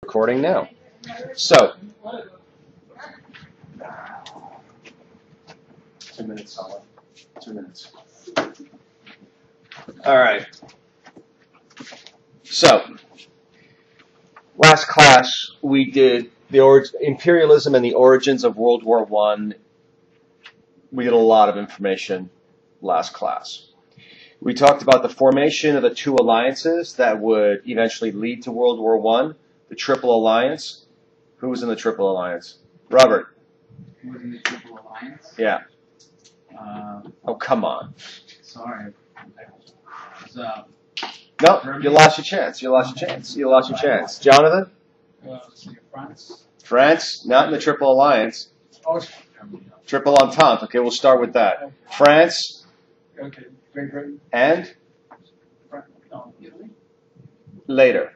recording now. So, 2 minutes, Solid. 2 minutes. All right. So, last class we did the imperialism and the origins of World War I. We did a lot of information last class. We talked about the formation of the two alliances that would eventually lead to World War I, the Triple Alliance. Who was in the Triple Alliance? Robert. Who was in the Triple Alliance? Yeah. Oh, come on. Sorry. No, Germany. you lost your chance. You lost your chance. You lost your chance. Jonathan? France. France, not in the Triple Alliance. Oh, Germany. Triple Entente. Okay, we'll start with that. France. Okay. Great Britain. And? No, Italy. Later.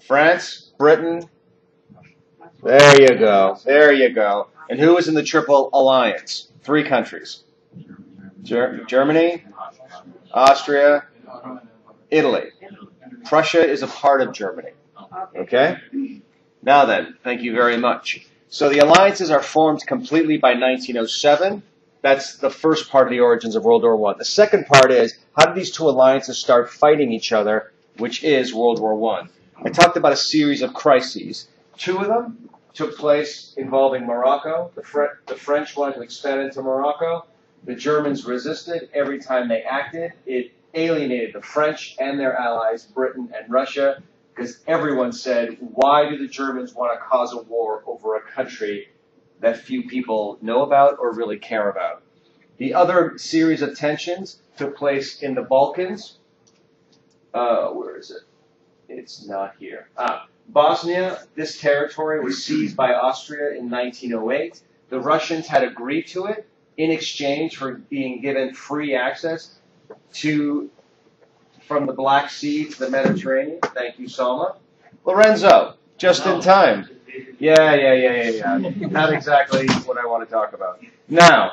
France, Britain. There you go. There you go. And who was in the Triple Alliance? 3 countries. Germany, Austria, Italy. Prussia is a part of Germany. Okay? Now then, thank you very much. So the alliances are formed completely by 1907. That's the first part of the origins of World War I. The second part is, how did these two alliances start fighting each other, which is World War I? I talked about a series of crises. 2 of them took place involving Morocco. The French wanted to expand into Morocco. The Germans resisted. Every time they acted, it alienated the French and their allies, Britain and Russia, because everyone said, why do the Germans want to cause a war over a country that few people know about or really care about? The other series of tensions took place in the Balkans. Where is it? It's not here. Bosnia, this territory was seized by Austria in 1908. The Russians had agreed to it in exchange for being given free access from the Black Sea to the Mediterranean. Thank you, Salma. Lorenzo, just in time. Yeah. Not exactly what I want to talk about. Now,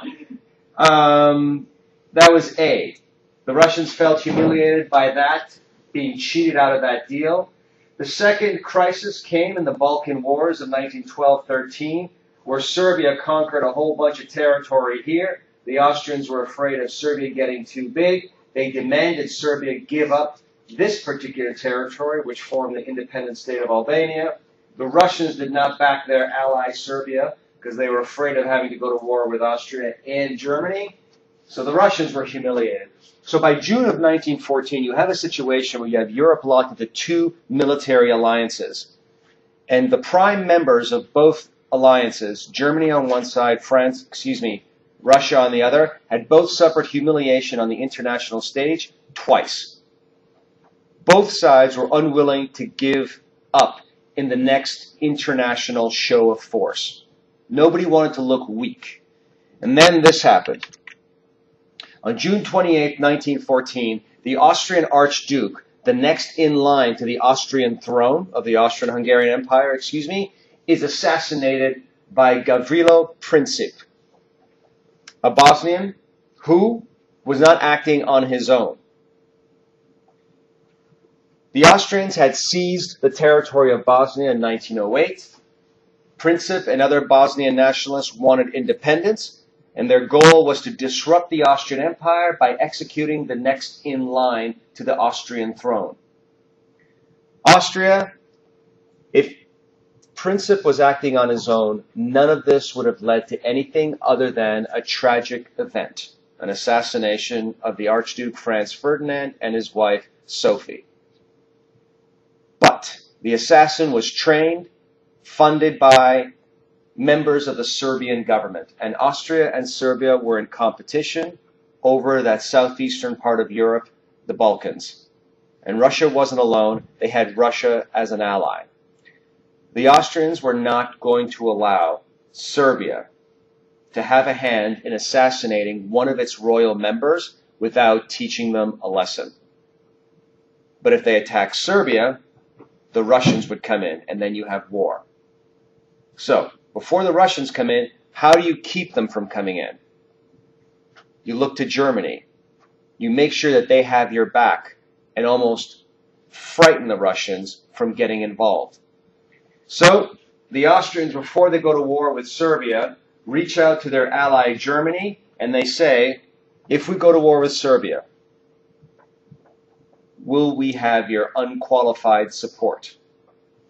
that was A. The Russians felt humiliated by that, being cheated out of that deal. The second crisis came in the Balkan Wars of 1912-13, where Serbia conquered a whole bunch of territory here. The Austrians were afraid of Serbia getting too big. They demanded Serbia give up this particular territory, which formed the independent state of Albania. The Russians did not back their ally Serbia because they were afraid of having to go to war with Austria and Germany. So the Russians were humiliated. So by June of 1914, you have a situation where you have Europe locked into 2 military alliances. And the prime members of both alliances, Germany on one side, Russia on the other, had both suffered humiliation on the international stage twice. Both sides were unwilling to give up in the next international show of force. Nobody wanted to look weak. And then this happened. On June 28, 1914, the Austrian Archduke, the next in line to the Austrian throne of the Austrian-Hungarian Empire, is assassinated by Gavrilo Princip, a Bosnian who was not acting on his own. The Austrians had seized the territory of Bosnia in 1908. Princip and other Bosnian nationalists wanted independence, and their goal was to disrupt the Austrian Empire by executing the next in line to the Austrian throne. Austria, if Princip was acting on his own, none of this would have led to anything other than a tragic event, an assassination of the Archduke Franz Ferdinand and his wife Sophie. But the assassin was trained, funded by members of the Serbian government, and Austria and Serbia were in competition over that southeastern part of Europe, the Balkans. And Russia wasn't alone. They had Russia as an ally. The Austrians were not going to allow Serbia to have a hand in assassinating one of its royal members without teaching them a lesson. But if they attacked Serbia, the Russians would come in, and then you have war. So, before the Russians come in, how do you keep them from coming in? You look to Germany. You make sure that they have your back and almost frighten the Russians from getting involved. So the Austrians, before they go to war with Serbia, reach out to their ally Germany, and they say, if we go to war with Serbia, will we have your unqualified support?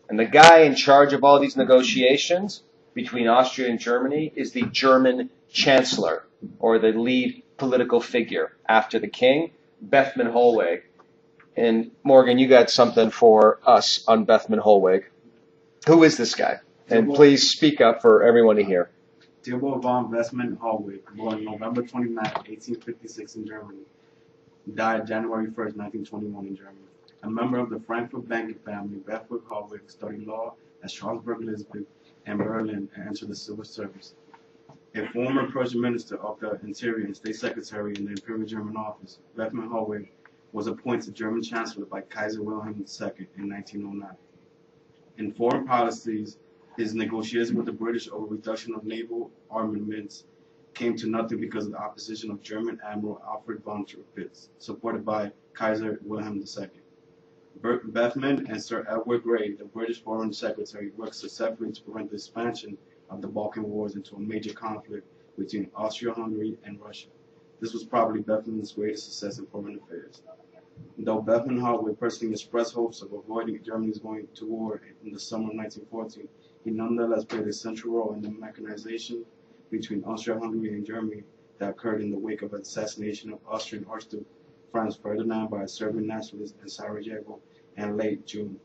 And the guy in charge of all these negotiations between Austria and Germany is the German Chancellor, or the lead political figure after the king, Bethmann Hollweg. And Morgan, you got something for us on Bethmann Hollweg. Who is this guy? And please speak up for everyone to hear. Theobald von Bethmann Hollweg, born November 29, 1856 in Germany, died January 1st, 1921 in Germany. A member of the Frankfurt banking family, Bethmann Hollweg studied law at Strasbourg, Lisbon, and Berlin, and entered the civil service. A former Prussian minister of the Interior and State Secretary in the Imperial German office, Bethmann Hollweg was appointed German Chancellor by Kaiser Wilhelm II in 1909. In foreign policies, his negotiations with the British over reduction of naval armaments came to nothing because of the opposition of German Admiral Alfred von Tirpitz, supported by Kaiser Wilhelm II. Bethmann and Sir Edward Grey, the British Foreign Secretary, worked successfully to prevent the expansion of the Balkan Wars into a major conflict between Austria-Hungary and Russia. This was probably Bethmann's greatest success in foreign affairs. Though Bethmann Hollweg personally expressed hopes of avoiding Germany's going to war in the summer of 1914, he nonetheless played a central role in the mechanization between Austria-Hungary and Germany that occurred in the wake of the assassination of Austrian Archduke Franz Ferdinand by a Serbian nationalist in Sarajevo in late June.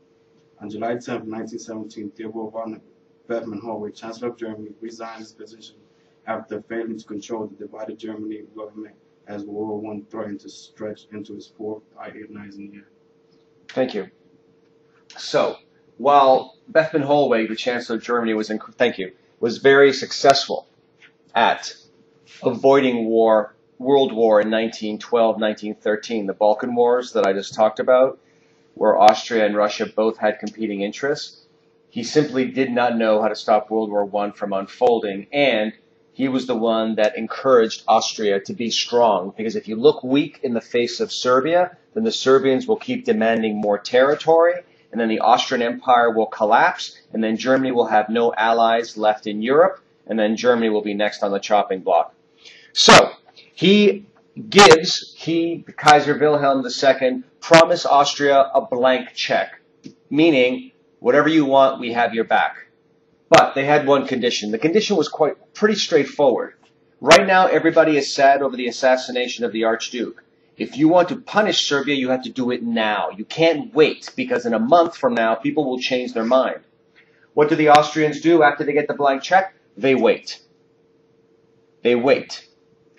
On July 10, 1917, Theobald von Bethmann Hollweg, Chancellor of Germany, resigned his position after failing to control the divided German government as World War I threatened to stretch into its fourth agonizing year. Thank you. So, while Bethmann Hollweg, the Chancellor of Germany, was very successful at avoiding war, World War in 1912, 1913, the Balkan Wars that I just talked about, where Austria and Russia both had competing interests, he simply did not know how to stop World War I from unfolding, and he was the one that encouraged Austria to be strong, because if you look weak in the face of Serbia, then the Serbians will keep demanding more territory, and then the Austrian Empire will collapse, and then Germany will have no allies left in Europe, and then Germany will be next on the chopping block. So, Kaiser Wilhelm II, promised Austria a blank check, meaning, whatever you want, we have your back. But they had one condition. The condition was pretty straightforward. Right now, everybody is sad over the assassination of the Archduke. If you want to punish Serbia, you have to do it now. You can't wait, because in a month from now, people will change their mind. What do the Austrians do after they get the blank check? They wait. They wait.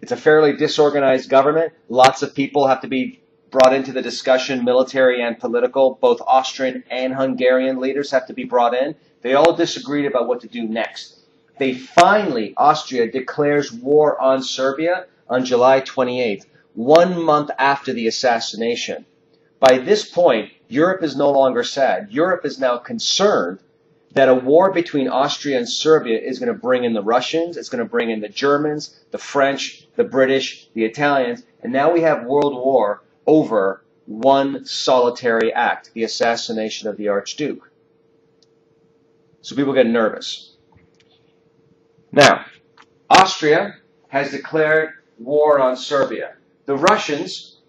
It's a fairly disorganized government. Lots of people have to be brought into the discussion, military and political. Both Austrian and Hungarian leaders have to be brought in. They all disagreed about what to do next. Austria declares war on Serbia on July 28th, 1 month after the assassination. By this point, Europe is no longer sad. Europe is now concerned that a war between Austria and Serbia is going to bring in the Russians, it's going to bring in the Germans, the French, the British, the Italians, and now we have world war over one solitary act, the assassination of the Archduke. So people get nervous. Now, Austria has declared war on Serbia. The Russians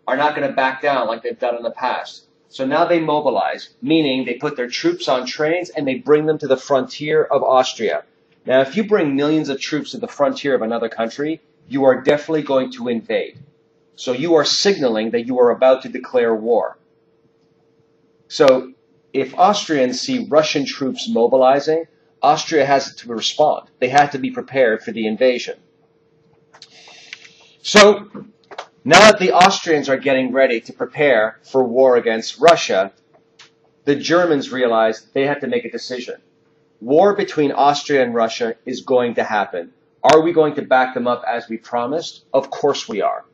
are not going to back down like they've done in the past. So now they mobilize, meaning they put their troops on trains and they bring them to the frontier of Austria. Now, if you bring millions of troops to the frontier of another country, you are definitely going to invade. So you are signaling that you are about to declare war. So if Austrians see Russian troops mobilizing, Austria has to respond. They have to be prepared for the invasion. So now that the Austrians are getting ready to prepare for war against Russia, the Germans realize they have to make a decision. War between Austria and Russia is going to happen. Are we going to back them up as we promised? Of course we are.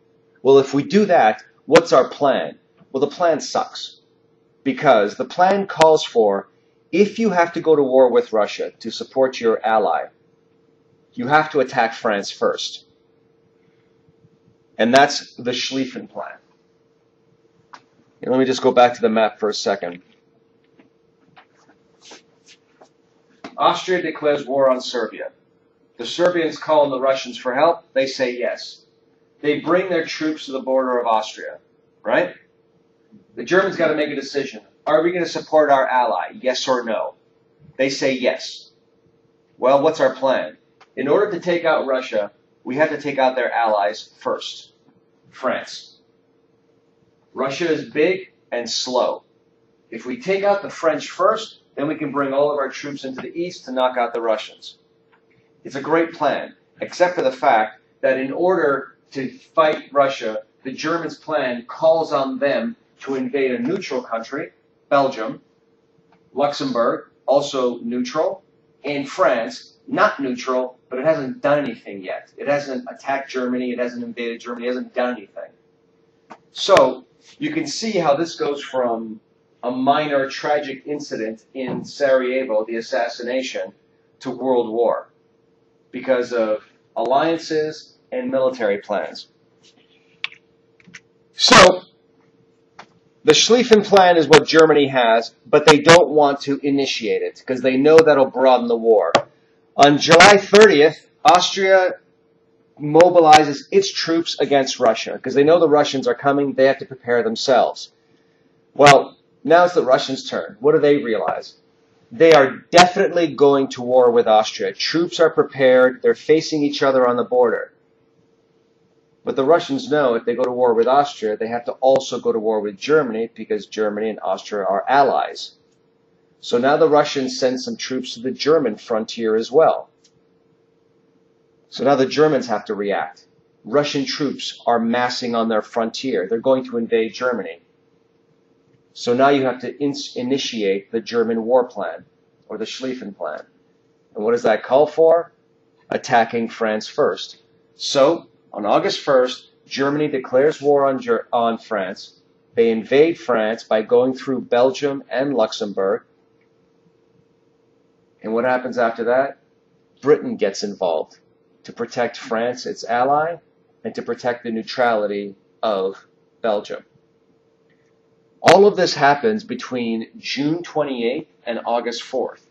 Well, if we do that, what's our plan? Well, the plan sucks. Because the plan calls for, if you have to go to war with Russia to support your ally, you have to attack France first. And that's the Schlieffen Plan. And let me just go back to the map for a second. Austria declares war on Serbia. The Serbians call on the Russians for help. They say yes. They bring their troops to the border of Austria, right? The Germans got to make a decision. Are we going to support our ally, yes or no? They say yes. Well, what's our plan? In order to take out Russia, we have to take out their allies first. France. Russia is big and slow. If we take out the French first, then we can bring all of our troops into the east to knock out the Russians. It's a great plan, except for the fact that in order to fight Russia, the Germans' plan calls on them to invade a neutral country, Belgium, Luxembourg, also neutral, and France, not neutral, but it hasn't done anything yet. It hasn't attacked Germany, it hasn't invaded Germany, it hasn't done anything. So you can see how this goes from a minor tragic incident in Sarajevo, the assassination, to world war because of alliances and military plans. So the Schlieffen Plan is what Germany has, but they don't want to initiate it because they know that'll broaden the war. On July 30th, Austria mobilizes its troops against Russia because they know the Russians are coming. They have to prepare themselves. Well, now it's the Russians' turn. What do they realize? They are definitely going to war with Austria. Troops are prepared. They're facing each other on the border. But the Russians know if they go to war with Austria, they have to also go to war with Germany because Germany and Austria are allies. So now the Russians send some troops to the German frontier as well. So now the Germans have to react. Russian troops are massing on their frontier. They're going to invade Germany. So now you have to initiate the German war plan, or the Schlieffen Plan. And what does that call for? Attacking France first. So on August 1st, Germany declares war on France. They invade France by going through Belgium and Luxembourg. And what happens after that? Britain gets involved to protect France, its ally, and to protect the neutrality of Belgium. All of this happens between June 28th and August 4th.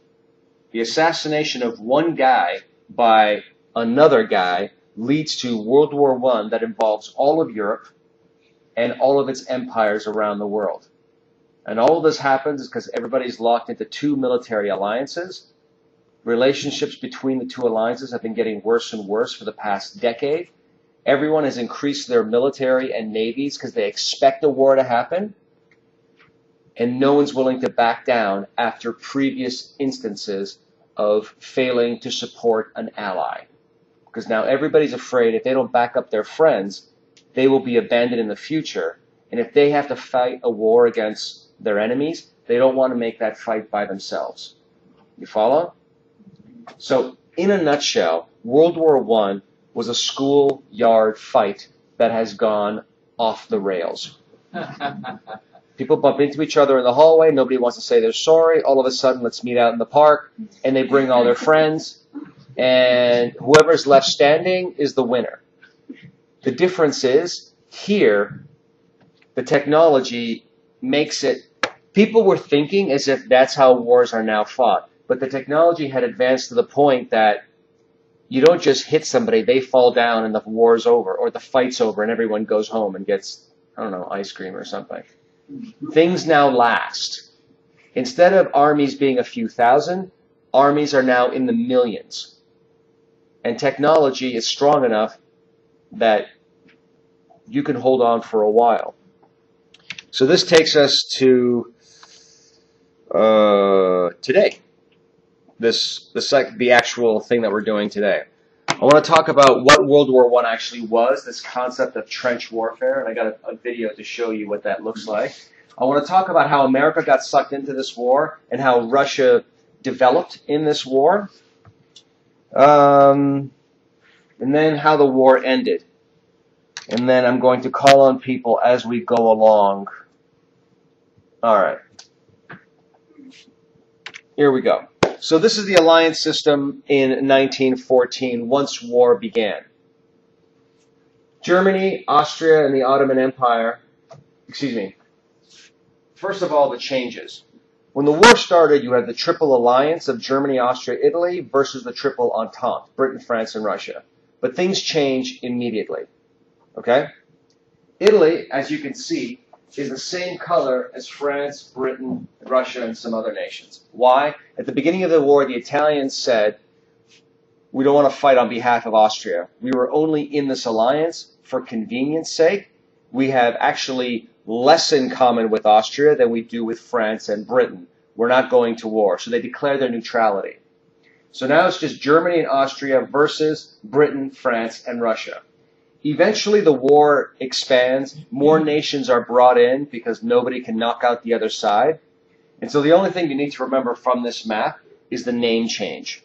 The assassination of one guy by another guy leads to World War I that involves all of Europe and all of its empires around the world. And all of this happens because everybody's locked into two military alliances. Relationships between the two alliances have been getting worse and worse for the past decade. Everyone has increased their military and navies because they expect a war to happen. And no one's willing to back down after previous instances of failing to support an ally. Because now everybody's afraid if they don't back up their friends, they will be abandoned in the future. And if they have to fight a war against their enemies, they don't want to make that fight by themselves. You follow? So, in a nutshell, World War I was a schoolyard fight that has gone off the rails. People bump into each other in the hallway. Nobody wants to say they're sorry. All of a sudden, let's meet out in the park. And they bring all their friends. And whoever's left standing is the winner. The difference is, here, the technology makes it... People were thinking as if that's how wars are now fought. But the technology had advanced to the point that you don't just hit somebody, they fall down and the war's over. Or the fight's over and everyone goes home and gets, I don't know, ice cream or something. Things now last. Instead of armies being a few thousand, armies are now in the millions. And technology is strong enough that you can hold on for a while. So this takes us to today. The actual thing that we're doing today. I want to talk about what World War I actually was, this concept of trench warfare, and I got a video to show you what that looks like. I want to talk about how America got sucked into this war and how Russia developed in this war, and then how the war ended. And then I'm going to call on people as we go along. All right. Here we go. So this is the alliance system in 1914, once war began. Germany, Austria, and the Ottoman Empire, first of all, the changes. When the war started, you had the Triple Alliance of Germany, Austria, Italy versus the Triple Entente, Britain, France, and Russia. But things change immediately. Okay? Italy, as you can see, is the same color as France, Britain, Russia, and some other nations. Why? At the beginning of the war, the Italians said, we don't want to fight on behalf of Austria. We were only in this alliance for convenience sake. We have actually less in common with Austria than we do with France and Britain. We're not going to war. So they declare their neutrality. So now it's just Germany and Austria versus Britain, France, and Russia. Eventually the war expands. More nations are brought in because nobody can knock out the other side. And so the only thing you need to remember from this map is the name change.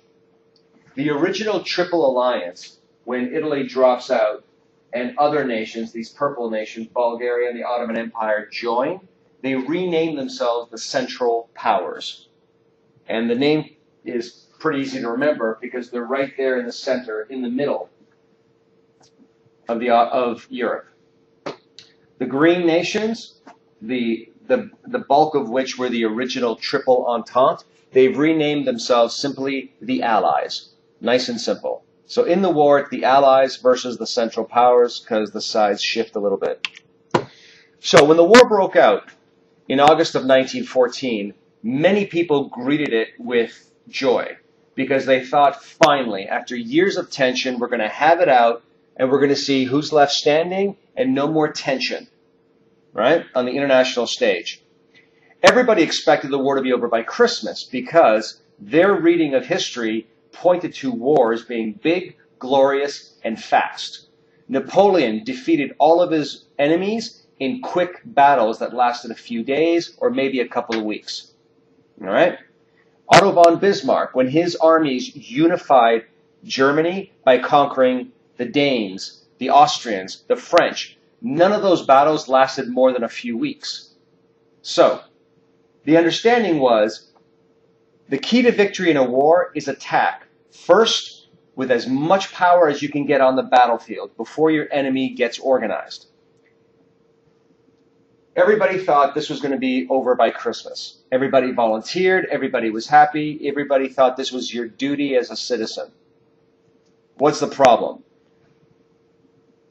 The original Triple Alliance, when Italy drops out and other nations, these purple nations, Bulgaria and the Ottoman Empire, join, they rename themselves the Central Powers. And the name is pretty easy to remember because they're right there in the center, in the middle of Europe. The green nations, the bulk of which were the original Triple Entente, they've renamed themselves simply the Allies. Nice and simple. So in the war, it's the Allies versus the Central Powers because the sides shift a little bit. So when the war broke out in August of 1914, many people greeted it with joy because they thought, finally, after years of tension, we're going to have it out and we're going to see who's left standing and no more tension, right, on the international stage. Everybody expected the war to be over by Christmas because their reading of history pointed to wars being big, glorious, and fast. Napoleon defeated all of his enemies in quick battles that lasted a few days or maybe a couple of weeks. All right? Otto von Bismarck, when his armies unified Germany by conquering the Danes, the Austrians, the French, none of those battles lasted more than a few weeks. So, the understanding was the key to victory in a war is attack. First, with as much power as you can get on the battlefield before your enemy gets organized. Everybody thought this was going to be over by Christmas. Everybody volunteered. Everybody was happy. Everybody thought this was your duty as a citizen. What's the problem?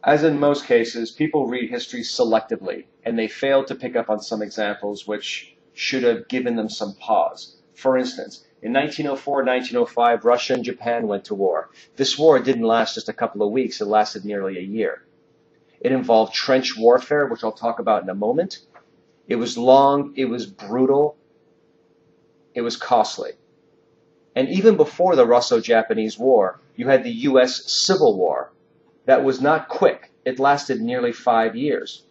As in most cases, people read history selectively, and they failed to pick up on some examples which should have given them some pause. For instance, in 1904 and 1905, Russia and Japan went to war. This war didn't last just a couple of weeks. It lasted nearly a year. It involved trench warfare, which I'll talk about in a moment. It was long, it was brutal, it was costly. And even before the Russo-Japanese War, you had the U.S. Civil War. That was not quick. It lasted nearly 5 years.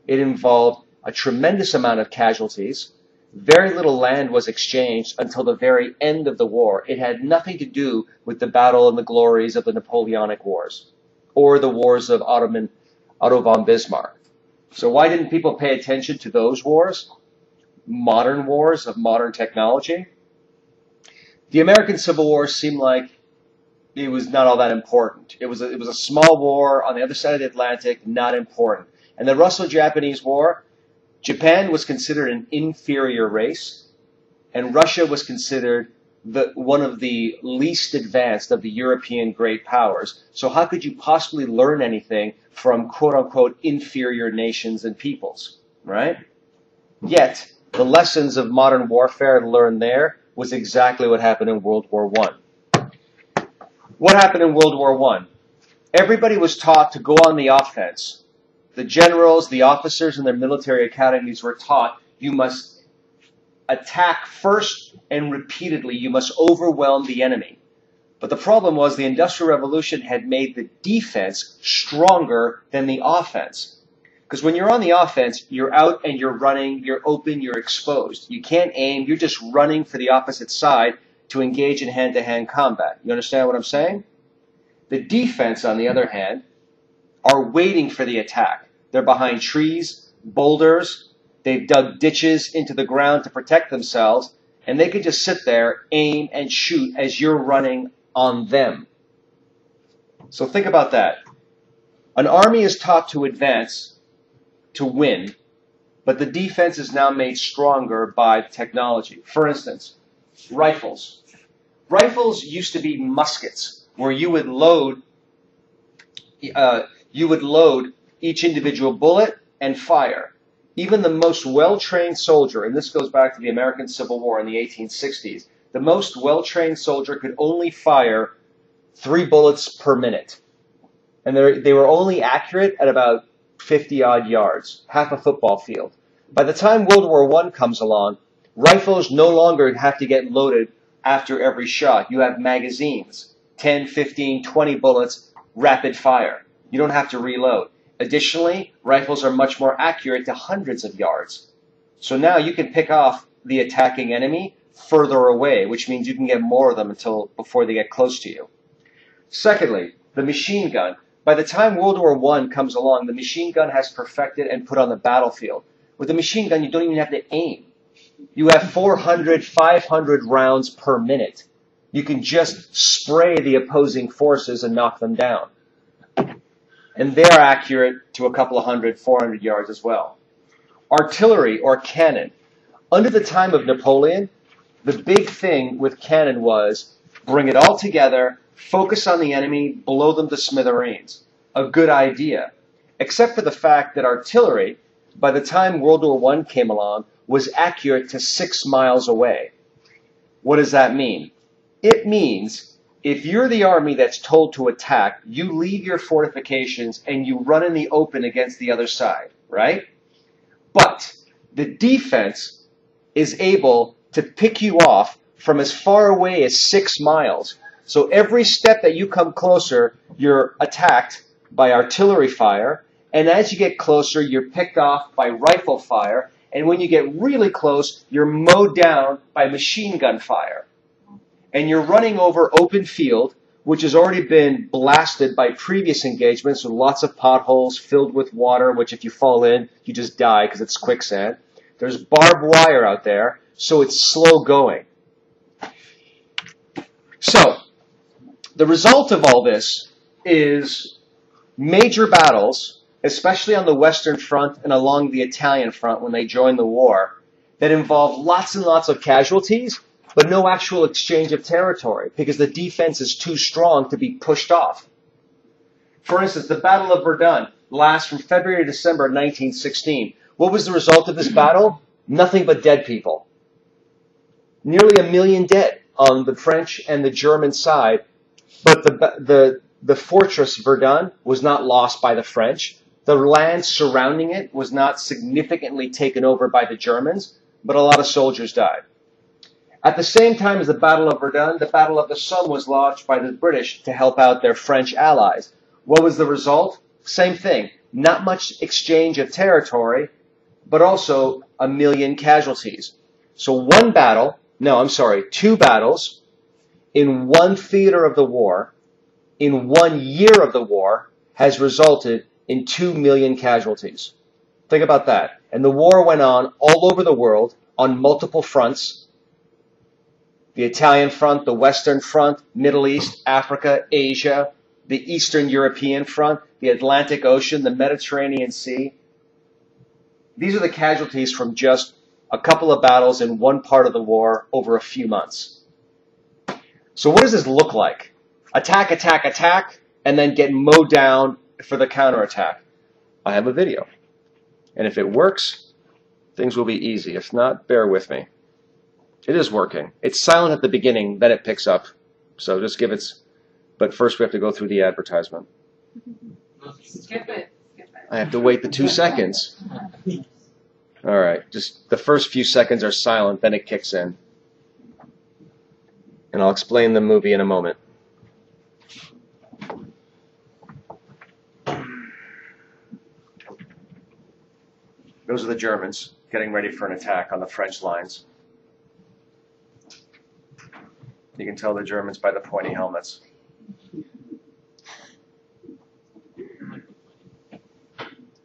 It involved a tremendous amount of casualties. Very little land was exchanged until the very end of the war. It had nothing to do with the battle and the glories of the Napoleonic Wars or the wars of Otto von Bismarck. So why didn't people pay attention to those wars? Modern wars of modern technology. The American Civil War seemed like it was not all that important. It was a small war on the other side of the Atlantic, not important. And the Russo-Japanese War, Japan was considered an inferior race, and Russia was considered one of the least advanced of the European great powers. So how could you possibly learn anything from quote-unquote inferior nations and peoples, right? Yet, the lessons of modern warfare learned there was exactly what happened in World War I. What happened in World War I? Everybody was taught to go on the offense. The generals, the officers in their military academies were taught you must attack first and repeatedly. You must overwhelm the enemy. But the problem was the Industrial Revolution had made the defense stronger than the offense. Because when you're on the offense, you're out and you're running, you're open, you're exposed. You can't aim, you're just running for the opposite side to engage in hand-to-hand combat. You understand what I'm saying? The defense, on the other hand, are waiting for the attack. They're behind trees, boulders, they've dug ditches into the ground to protect themselves, and they can just sit there, aim, and shoot as you're running on them. So think about that. An army is taught to advance, to win, but the defense is now made stronger by technology. For instance, rifles. Rifles used to be muskets, where you would load each individual bullet and fire. Even the most well-trained soldier, and this goes back to the American Civil War in the 1860s, the most well-trained soldier could only fire 3 bullets per minute. And they were only accurate at about 50-odd yards, half a football field. By the time World War I comes along, rifles no longer have to get loaded after every shot. You have magazines, 10, 15, 20 bullets, rapid fire. You don't have to reload. Additionally, rifles are much more accurate to hundreds of yards. So now you can pick off the attacking enemy further away, which means you can get more of them before they get close to you. Secondly, the machine gun. By the time World War I comes along, the machine gun has perfected and put on the battlefield. With a machine gun, you don't even have to aim. You have 400, 500 rounds per minute. You can just spray the opposing forces and knock them down. And they're accurate to a couple of 100, 400 yards as well. Artillery or cannon. Under the time of Napoleon, the big thing with cannon was bring it all together, focus on the enemy, blow them to smithereens. A good idea. Except for the fact that artillery, by the time World War I came along, was accurate to 6 miles away. What does that mean? It means if you're the army that's told to attack, you leave your fortifications and you run in the open against the other side, right? But the defense is able to pick you off from as far away as 6 miles. So every step that you come closer, you're attacked by artillery fire. And as you get closer, you're picked off by rifle fire. And when you get really close, you're mowed down by machine gun fire. And you're running over open field, which has already been blasted by previous engagements with lots of potholes filled with water, which if you fall in, you just die because it's quicksand. There's barbed wire out there, so it's slow going. So, the result of all this is major battles, especially on the Western Front and along the Italian front when they joined the war, that involve lots and lots of casualties, but no actual exchange of territory because the defense is too strong to be pushed off. For instance, the Battle of Verdun lasts from February to December 1916. What was the result of this battle? Nothing but dead people. Nearly 1 million dead on the French and the German side, but the fortress Verdun was not lost by the French. The land surrounding it was not significantly taken over by the Germans, but a lot of soldiers died. At the same time as the Battle of Verdun, the Battle of the Somme was launched by the British to help out their French allies. What was the result? Same thing. Not much exchange of territory, but also 1 million casualties. So two battles in one theater of the war, in 1 year of the war, has resulted in 2 million casualties. Think about that. And the war went on all over the world on multiple fronts. The Italian front, the Western front, Middle East, Africa, Asia, the Eastern European front, the Atlantic Ocean, the Mediterranean Sea. These are the casualties from just a couple of battles in one part of the war over a few months. So what does this look like? Attack, attack, attack, and then get mowed down for the counterattack. I have a video. And if it works, things will be easy. If not, bear with me. It is working. It's silent at the beginning, then it picks up. So just give it... But first we have to go through the advertisement. Skip it. I have to wait the 2 seconds. All right. Just the first few seconds are silent, then it kicks in. And I'll explain the movie in a moment. Those are the Germans getting ready for an attack on the French lines. You can tell the Germans by the pointy helmets.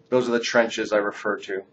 Those are the trenches I referred to.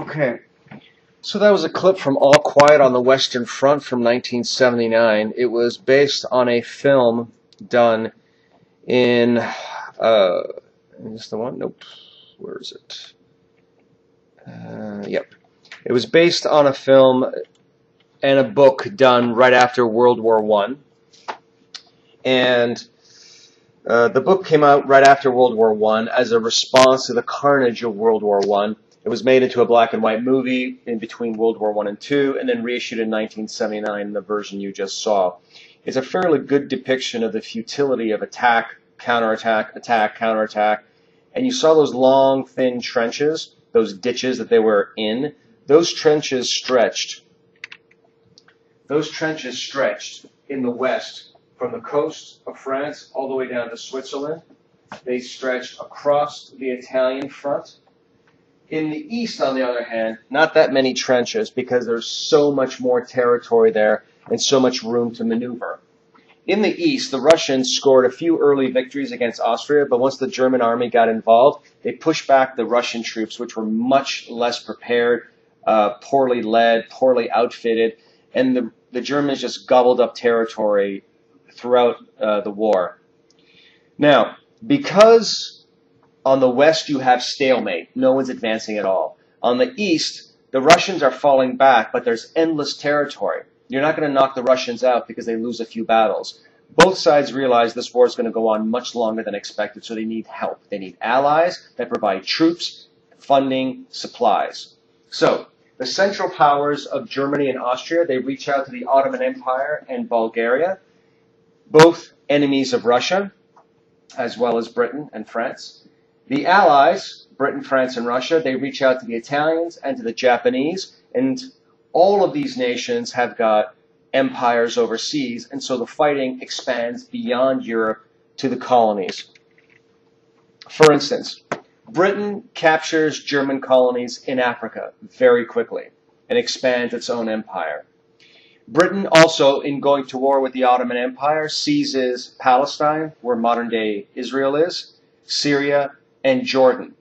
Okay. So that was a clip from All Quiet on the Western Front from 1979. It was based on a film done in, is this the one? Nope. Where is it? Yep. It was based on a film and a book done right after World War I. And the book came out right after World War I as a response to the carnage of World War I. It was made into a black and white movie in between World War I and II, and then reissued in 1979 in the version you just saw. It's a fairly good depiction of the futility of attack, counterattack, attack, counterattack. And you saw those long, thin trenches, those ditches that they were in. Those trenches stretched. Those trenches stretched in the west from the coast of France all the way down to Switzerland. They stretched across the Italian front. In the east, on the other hand, not that many trenches because there's so much more territory there and so much room to maneuver. In the east, the Russians scored a few early victories against Austria, but once the German army got involved, they pushed back the Russian troops, which were much less prepared, poorly led, poorly outfitted, and the Germans just gobbled up territory throughout the war. Now, because on the west you have stalemate, no one's advancing at all. On the east, the Russians are falling back, but there's endless territory. You're not going to knock the Russians out because they lose a few battles. Both sides realize this war is going to go on much longer than expected, so they need help. They need allies that provide troops, funding, supplies. So, the Central Powers of Germany and Austria, they reach out to the Ottoman Empire and Bulgaria, both enemies of Russia, as well as Britain and France. The Allies, Britain, France, and Russia, they reach out to the Italians and to the Japanese, and all of these nations have got empires overseas, and so the fighting expands beyond Europe to the colonies. For instance, Britain captures German colonies in Africa very quickly and expands its own empire. Britain also, in going to war with the Ottoman Empire, seizes Palestine, where modern-day Israel is, Syria, and Jordan.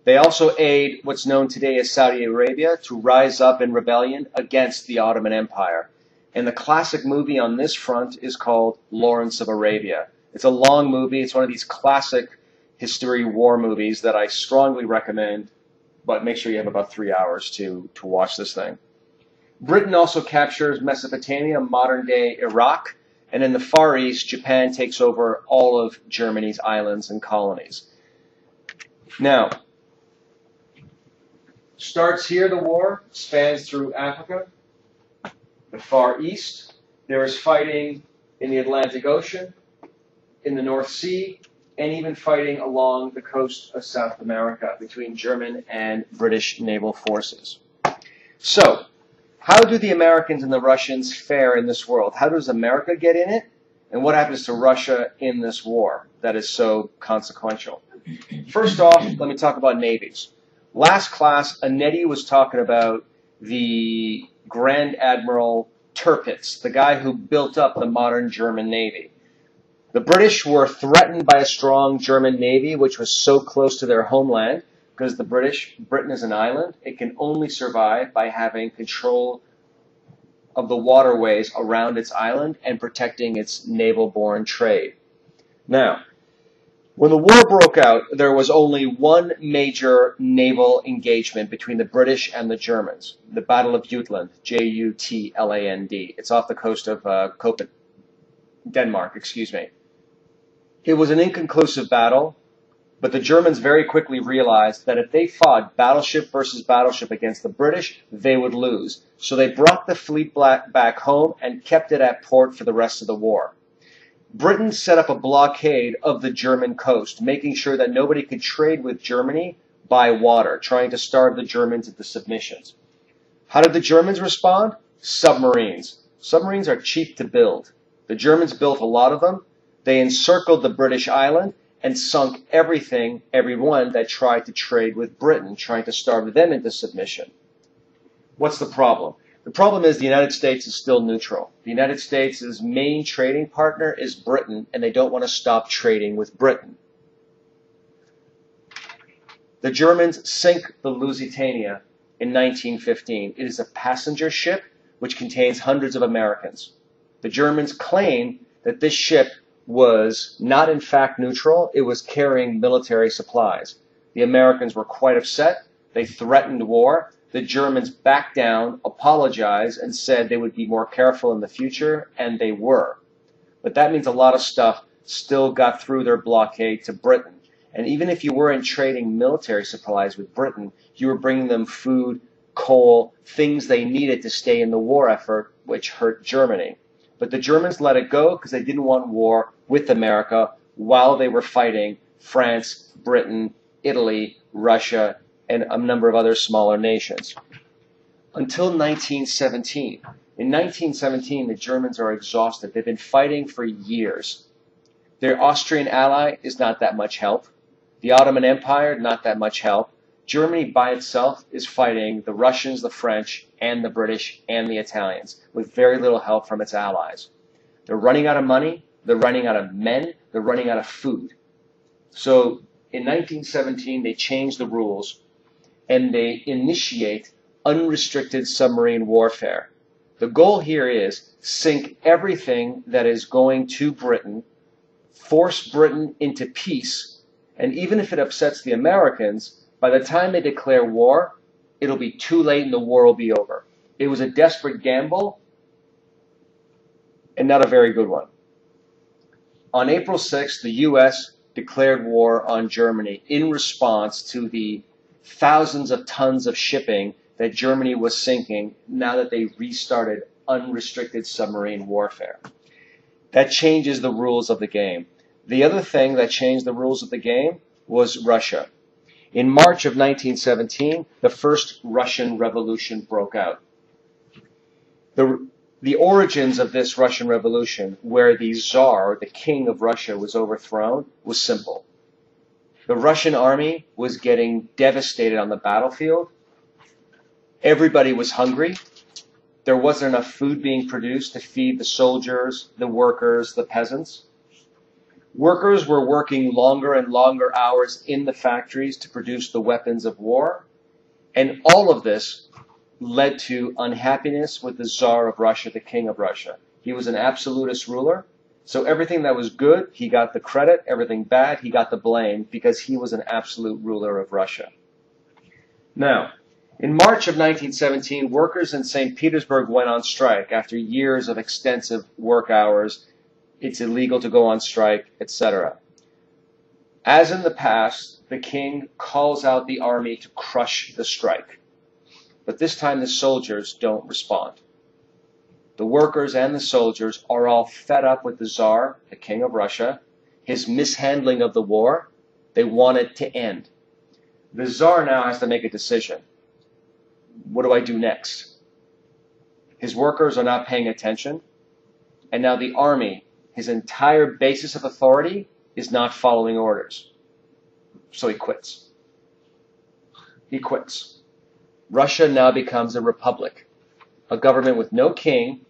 They also aid what's known today as Saudi Arabia to rise up in rebellion against the Ottoman Empire. And the classic movie on this front is called Lawrence of Arabia. It's a long movie. It's one of these classic history war movies that I strongly recommend, but make sure you have about 3 hours to watch this thing. Britain also captures Mesopotamia, modern-day Iraq, and in the Far East, Japan takes over all of Germany's islands and colonies. Now, starts here, the war, spans through Africa, the Far East. There is fighting in the Atlantic Ocean, in the North Sea, and even fighting along the coast of South America between German and British naval forces. So, how do the Americans and the Russians fare in this world? How does America get in it? And what happens to Russia in this war that is so consequential? First off, let me talk about navies. Last class, Anetti was talking about the Grand Admiral Tirpitz, the guy who built up the modern German Navy. The British were threatened by a strong German Navy, which was so close to their homeland, because Britain is an island. It can only survive by having control of the waterways around its island and protecting its naval-borne trade. Now, when the war broke out, there was only one major naval engagement between the British and the Germans, the Battle of Jutland, Jutland. It's off the coast of Denmark, excuse me. It was an inconclusive battle, but the Germans very quickly realized that if they fought battleship versus battleship against the British, they would lose. So they brought the fleet back home and kept it at port for the rest of the war. Britain set up a blockade of the German coast, making sure that nobody could trade with Germany by water, trying to starve the Germans into submissions. How did the Germans respond? Submarines. Submarines are cheap to build. The Germans built a lot of them. They encircled the British island and sunk everyone that tried to trade with Britain, trying to starve them into submission. What's the problem? The problem is the United States is still neutral. The United States' main trading partner is Britain, and they don't want to stop trading with Britain. The Germans sink the Lusitania in 1915. It is a passenger ship which contains hundreds of Americans. The Germans claim that this ship was not in fact neutral, it was carrying military supplies. The Americans were quite upset. They threatened war. The Germans backed down, apologized, and said they would be more careful in the future, and they were. But that means a lot of stuff still got through their blockade to Britain. And even if you weren't trading military supplies with Britain, you were bringing them food, coal, things they needed to stay in the war effort, which hurt Germany. But the Germans let it go because they didn't want war with America while they were fighting France, Britain, Italy, Russia, and a number of other smaller nations. Until 1917. In 1917, the Germans are exhausted. They've been fighting for years. Their Austrian ally is not that much help. The Ottoman Empire, not that much help. Germany by itself is fighting the Russians, the French, and the British, and the Italians, with very little help from its allies. They're running out of money, they're running out of men, they're running out of food. So in 1917, they change the rules, and they initiate unrestricted submarine warfare. The goal here is sink everything that is going to Britain, force Britain into peace, and even if it upsets the Americans, by the time they declare war, it'll be too late and the war will be over. It was a desperate gamble and not a very good one. On April 6th, the U.S. declared war on Germany in response to the thousands of tons of shipping that Germany was sinking now that they restarted unrestricted submarine warfare. That changes the rules of the game. The other thing that changed the rules of the game was Russia. In March of 1917, the first Russian Revolution broke out. The origins of this Russian Revolution, where the Tsar, the king of Russia, was overthrown, was simple. The Russian army was getting devastated on the battlefield. Everybody was hungry. There wasn't enough food being produced to feed the soldiers, the workers, the peasants. Workers were working longer and longer hours in the factories to produce the weapons of war. And all of this led to unhappiness with the Tsar of Russia, the king of Russia. He was an absolutist ruler. So everything that was good, he got the credit. Everything bad, he got the blame because he was an absolute ruler of Russia. Now, in March of 1917, workers in St. Petersburg went on strike after years of extensive work hours. It's illegal to go on strike, etc. As in the past, the king calls out the army to crush the strike. But this time the soldiers don't respond. The workers and the soldiers are all fed up with the Tsar, the king of Russia, his mishandling of the war. They want it to end. The Tsar now has to make a decision. What do I do next? His workers are not paying attention. And now the army, his entire basis of authority, is not following orders. So he quits. He quits. Russia now becomes a republic, a government with no king,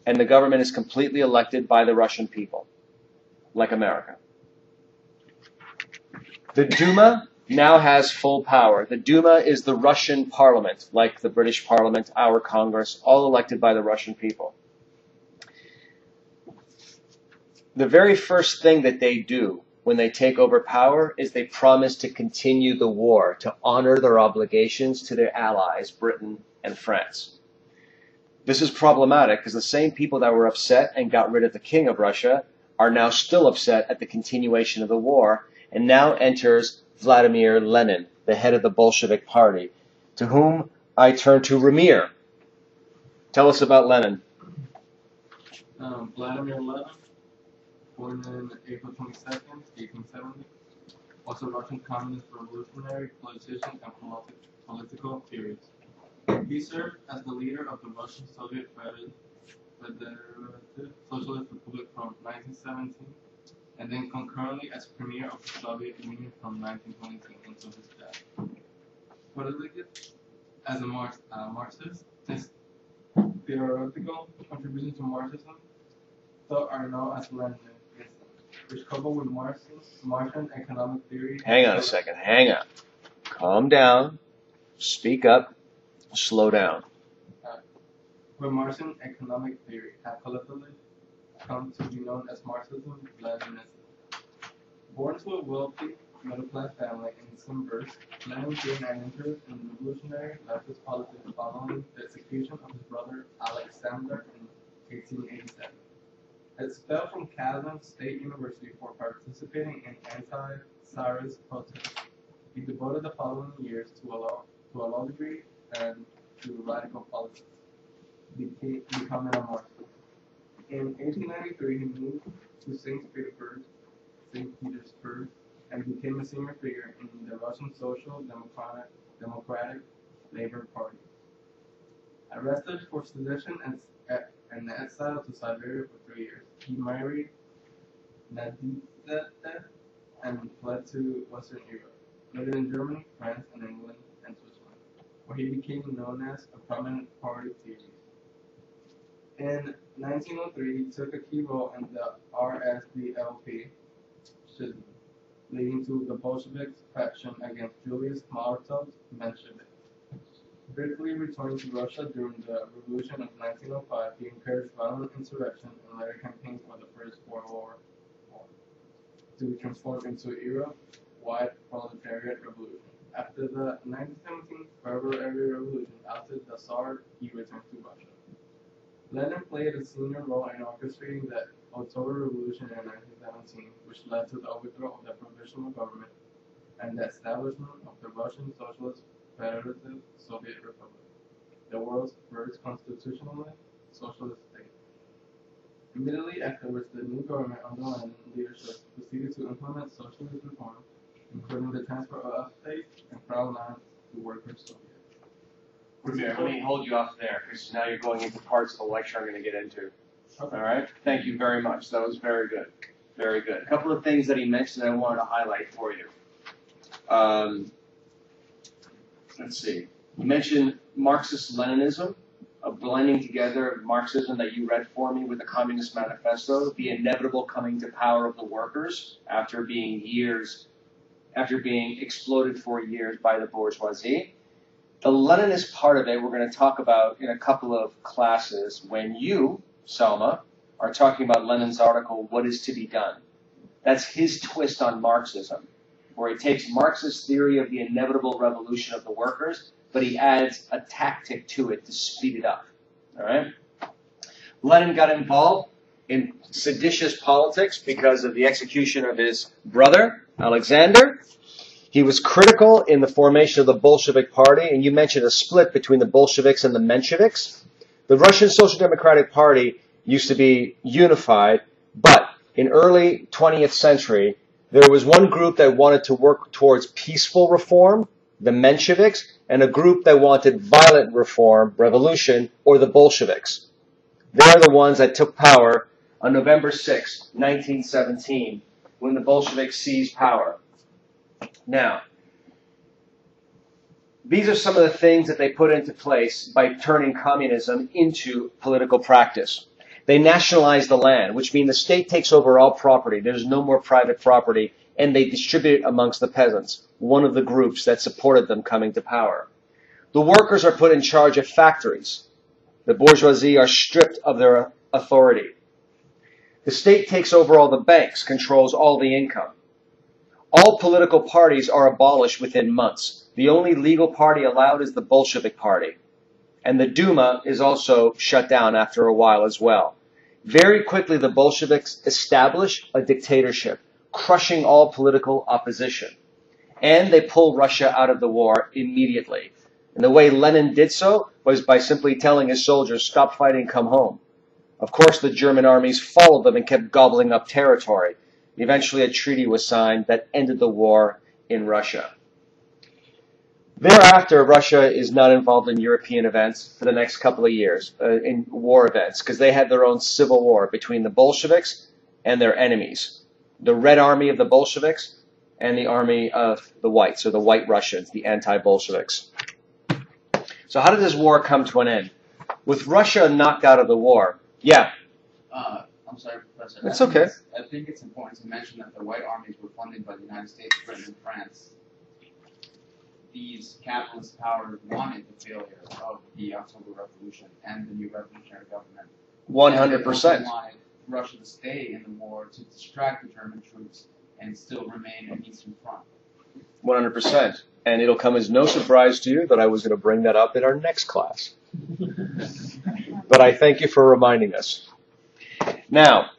and the government is completely elected by the Russian people, like America. The Duma now has full power. The Duma is the Russian parliament, like the British parliament, our Congress, all elected by the Russian people. The very first thing that they do when they take over power is they promise to continue the war, to honor their obligations to their allies, Britain and France. This is problematic because the same people that were upset and got rid of the king of Russia are now still upset at the continuation of the war, and now enters Vladimir Lenin, the head of the Bolshevik Party, to whom I turn to Ramir. Tell us about Lenin. Vladimir Lenin, born in April 22nd, 1870, was a Russian communist revolutionary, politician, and political theorist. He served as the leader of the Russian Soviet Federative Socialist Republic from 1917, and then concurrently as premier of the Soviet Union from 1922 until his death. Politically, as a Marxist, his theoretical contributions to Marxism thought are known as Leninism, which coupled with Marxian economic theory. Hang on a second. Hang on. Calm down. Speak up. Slow down. Where Marxian economic theory have collectively come to be known as Marxism-Leninism. Born to a wealthy middle-class family in Simbirsk, Lenin gained an interest in revolutionary leftist politics following the execution of his brother Alexander in 1887. Expelled from Kazan State University for participating in anti-Tsarist protests, he devoted the following years to a law degree and to radical politics, becoming a Marxist. In 1893, he moved to St. Petersburg, and became a senior figure in the Russian Social Democratic Labor Party. Arrested for sedition and exiled to Siberia for 3 years, he married Nadezhda and fled to Western Europe, living in Germany, France, and England, and Switzerland, where he became known as a prominent party theorist. In 1903, he took a key role in the RSDLP, leading to the Bolshevik faction against Julius Martov's Mensheviks. Briefly returning to Russia during the Revolution of 1905, he encouraged violent insurrection and later campaigned for the First World War to be transformed into an Europe-wide proletariat revolution. After the 1917 February Revolution ousted the Tsar, he returned to Russia. Lenin played a senior role in orchestrating the October Revolution in 1917, which led to the overthrow of the provisional government and the establishment of the Russian Socialist Federative Soviet Republic, the world's first constitutionally socialist state. Immediately afterwards, the new government under Lenin leadership proceeded to implement socialist reform, including the transfer of state and crown lands to workers' Soviets. Let me hold you off there, because now you're going into parts of the lecture I'm going to get into. Okay. All right? Thank you very much. That was very good. Very good. A couple of things that he mentioned that I wanted to highlight for you. Let's see. You mentioned Marxist-Leninism, a blending together of Marxism that you read for me with the Communist Manifesto, the inevitable coming to power of the workers after being exploded for years by the bourgeoisie. The Leninist part of it we're going to talk about in a couple of classes when you, Selma, are talking about Lenin's article, What is to be Done? That's his twist on Marxism, where he takes Marxist theory of the inevitable revolution of the workers, but he adds a tactic to it to speed it up. All right? Lenin got involved in seditious politics because of the execution of his brother, Alexander. He was critical in the formation of the Bolshevik Party, and you mentioned a split between the Bolsheviks and the Mensheviks. The Russian Social Democratic Party used to be unified, but in early 20th century, there was one group that wanted to work towards peaceful reform, the Mensheviks, and a group that wanted violent reform, revolution, or the Bolsheviks. They're the ones that took power on November 6, 1917, when the Bolsheviks seized power. Now, these are some of the things that they put into place by turning communism into political practice. They nationalize the land, which means the state takes over all property. There's no more private property, and they distribute it amongst the peasants, one of the groups that supported them coming to power. The workers are put in charge of factories. The bourgeoisie are stripped of their authority. The state takes over all the banks, controls all the income. All political parties are abolished within months. The only legal party allowed is the Bolshevik Party. And the Duma is also shut down after a while as well. Very quickly, the Bolsheviks establish a dictatorship, crushing all political opposition. And they pull Russia out of the war immediately. And the way Lenin did so was by simply telling his soldiers, stop fighting, come home. Of course, the German armies followed them and kept gobbling up territory. Eventually, a treaty was signed that ended the war in Russia. Thereafter, Russia is not involved in European events for the next couple of years, in war events, because they had their own civil war between the Bolsheviks and their enemies. The Red Army of the Bolsheviks and the Army of the Whites, or the White Russians, the anti-Bolsheviks. So how did this war come to an end? With Russia knocked out of the war, yeah. I'm sorry, Professor. That's okay. I think it's important to mention that the White Armies were funded by the United States, Britain, and France. these capitalist powers wanted the failure of the October Revolution and the new revolutionary government. 100%. And they also wanted Russia to stay in the war to distract the German troops and still remain an Eastern Front. 100%. And it'll come as no surprise to you that I was going to bring that up in our next class. But I thank you for reminding us. Now,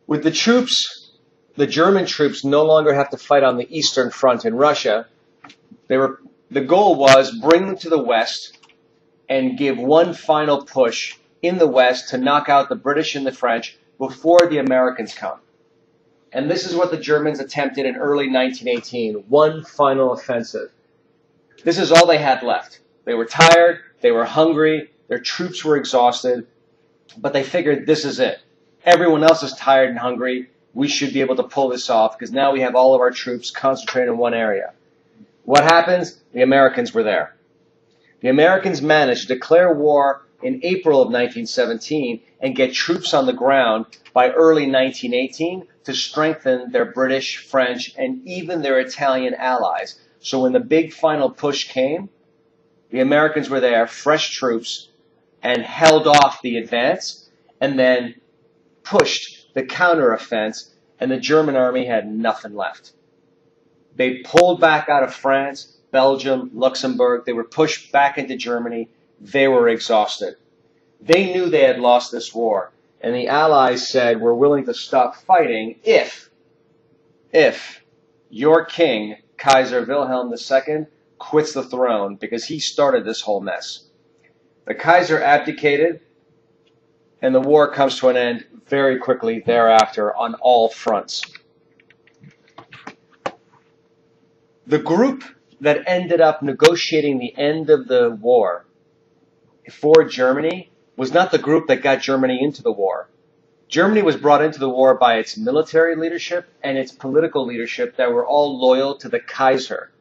with the troops, the German troops no longer have to fight on the Eastern Front in Russia. The goal was bring them to the West and give one final push in the West to knock out the British and the French before the Americans come. And this is what the Germans attempted in early 1918, one final offensive. This is all they had left. They were tired, they were hungry, their troops were exhausted, but they figured this is it. Everyone else is tired and hungry. We should be able to pull this off because now we have all of our troops concentrated in one area. What happens? The Americans were there. The Americans managed to declare war in April of 1917 and get troops on the ground by early 1918 to strengthen their British, French, and even their Italian allies. So when the big final push came, the Americans were there, fresh troops, and held off the advance, and then pushed the counteroffense, and the German army had nothing left. They pulled back out of France, Belgium, Luxembourg. They were pushed back into Germany. They were exhausted. They knew they had lost this war. And the Allies said, we're willing to stop fighting if your king, Kaiser Wilhelm II, quits the throne because he started this whole mess. The Kaiser abdicated, and the war comes to an end very quickly thereafter on all fronts. The group that ended up negotiating the end of the war for Germany was not the group that got Germany into the war. Germany was brought into the war by its military leadership and its political leadership that were all loyal to the Kaiser.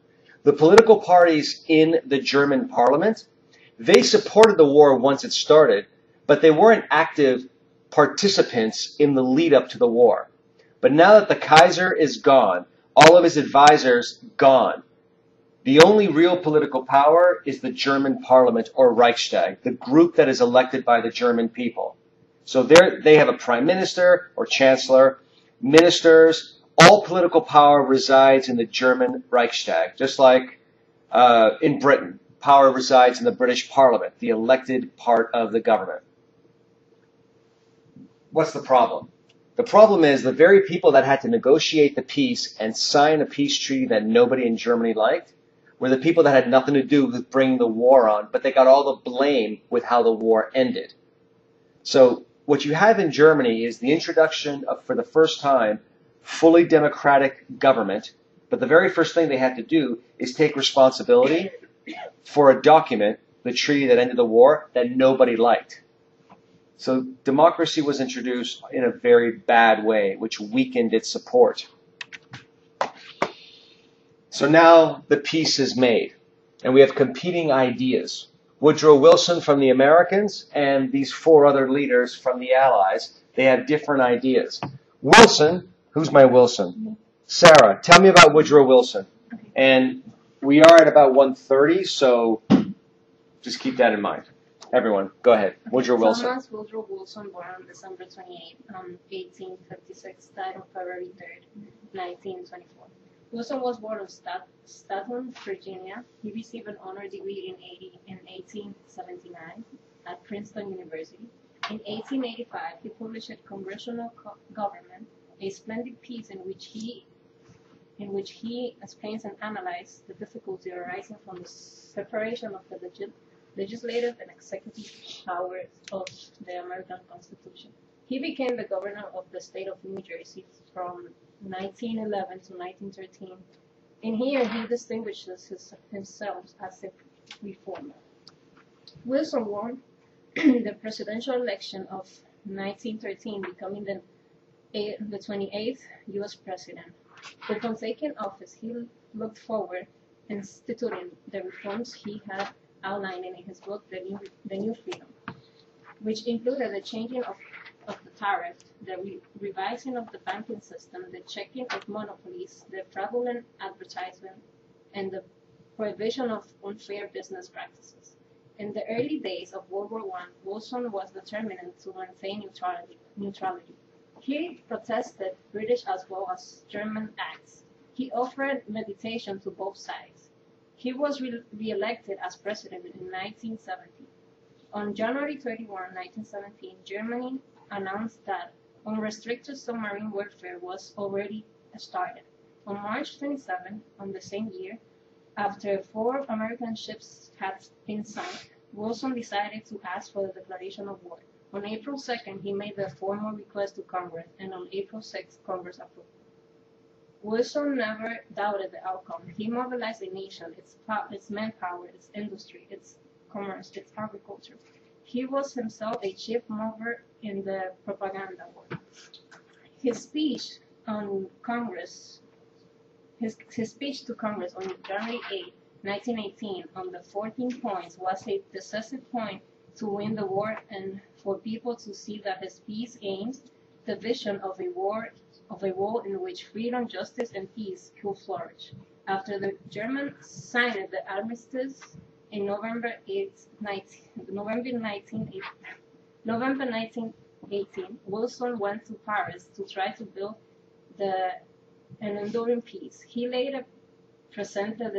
The political parties in the German parliament, they supported the war once it started, but they weren't active participants in the lead up to the war. But now that the Kaiser is gone, all of his advisors gone, the only real political power is the German parliament or Reichstag, the group that is elected by the German people. So they have a prime minister or chancellor, ministers. All political power resides in the German Reichstag, just like in Britain. Power resides in the British Parliament, the elected part of the government. What's the problem? The problem is the very people that had to negotiate the peace and sign a peace treaty that nobody in Germany liked were the people that had nothing to do with bringing the war on, but they got all the blame with how the war ended. So what you have in Germany is the introduction of, for the first time, fully democratic government, but the very first thing they had to do is take responsibility for a document, the treaty that ended the war, that nobody liked. So democracy was introduced in a very bad way, which weakened its support. So now the peace is made, and we have competing ideas. Woodrow Wilson from the Americans and these four other leaders from the Allies, they have different ideas. Wilson, who's my Wilson? Sarah, tell me about Woodrow Wilson. And we are at about 1:30, so just keep that in mind. Everyone, go ahead. Woodrow Wilson. Thomas Woodrow Wilson, born on December 28, 1856, died on February 3rd, 1924. Wilson was born in Staunton, Virginia. He received an honor degree in 1879 at Princeton University. In 1885, he published Congressional Government, a splendid piece in which he explains and analyzes the difficulty arising from the separation of the legislative and executive powers of the American Constitution. He became the governor of the state of New Jersey from 1911 to 1913. In here, he distinguishes himself as a reformer. Wilson won the presidential election of 1913, becoming the 28th U.S. president. Upon taking office, he looked forward instituting the reforms he had outlined in his book, The New Freedom, which included the changing of the tariff, the revising of the banking system, the checking of monopolies, the fraudulent advertisement, and the prohibition of unfair business practices. In the early days of World War I, Wilson was determined to maintain neutrality. He protested British as well as German acts. He offered mediation to both sides. He was re-elected as president in 1970. On January 31, 1917, Germany announced that unrestricted submarine warfare was already started. On March 27, on the same year, after 4 American ships had been sunk, Wilson decided to ask for the declaration of war. On April 2nd, he made the formal request to Congress, and on April 6th, Congress approved. Wilson never doubted the outcome. He mobilized a nation, its manpower, its industry, its commerce, its agriculture. He was himself a chief mover in the propaganda war. His speech on Congress, his speech to Congress on January 8, 1918, on the 14 points was a decisive point to win the war and for people to see that his peace aims the vision of a world in which freedom, justice, and peace could flourish. After the Germans signed the armistice in November 1918, Wilson went to Paris to try to build an enduring peace. He later represented to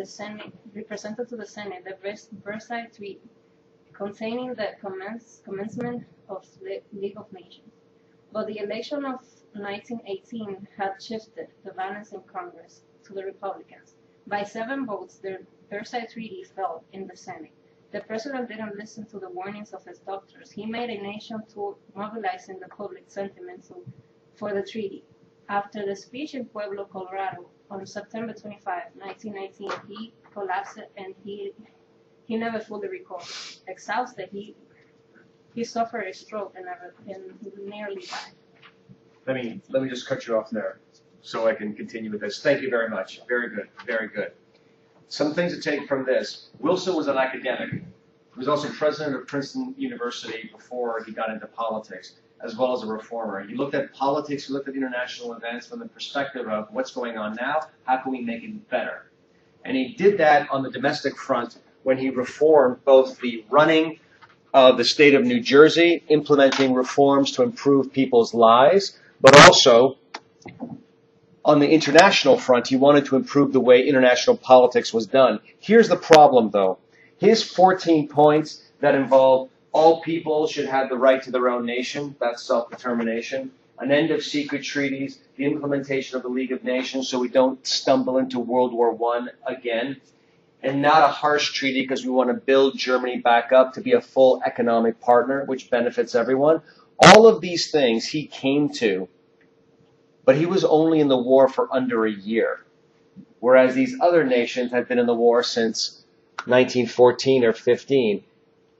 the Senate the Versailles Treaty, containing the commencement of the League of Nations. But the election of 1918 had shifted the balance in Congress to the Republicans. By 7 votes, the Versailles Treaty fell in the Senate. The president didn't listen to the warnings of his doctors. He made a nation tour mobilizing the public sentiment for the treaty. After the speech in Pueblo, Colorado, on September 25, 1919, he collapsed and he never fully recovered. Exhausted, he suffered a stroke and nearly died. Let me just cut you off there so I can continue with this. Thank you very much. Very good. Very good. Some things to take from this. Wilson was an academic. He was also president of Princeton University before he got into politics, as well as a reformer. He looked at politics, he looked at international events from the perspective of what's going on now, how can we make it better? And he did that on the domestic front when he reformed both the running of the state of New Jersey, implementing reforms to improve people's lives, but also on the international front, he wanted to improve the way international politics was done. Here's the problem, though. His 14 points that involve all people should have the right to their own nation, that's self-determination, an end of secret treaties, the implementation of the League of Nations so we don't stumble into World War I again, and not a harsh treaty because we want to build Germany back up to be a full economic partner, which benefits everyone. All of these things he came to, but he was only in the war for under a year, whereas these other nations had been in the war since 1914 or 15,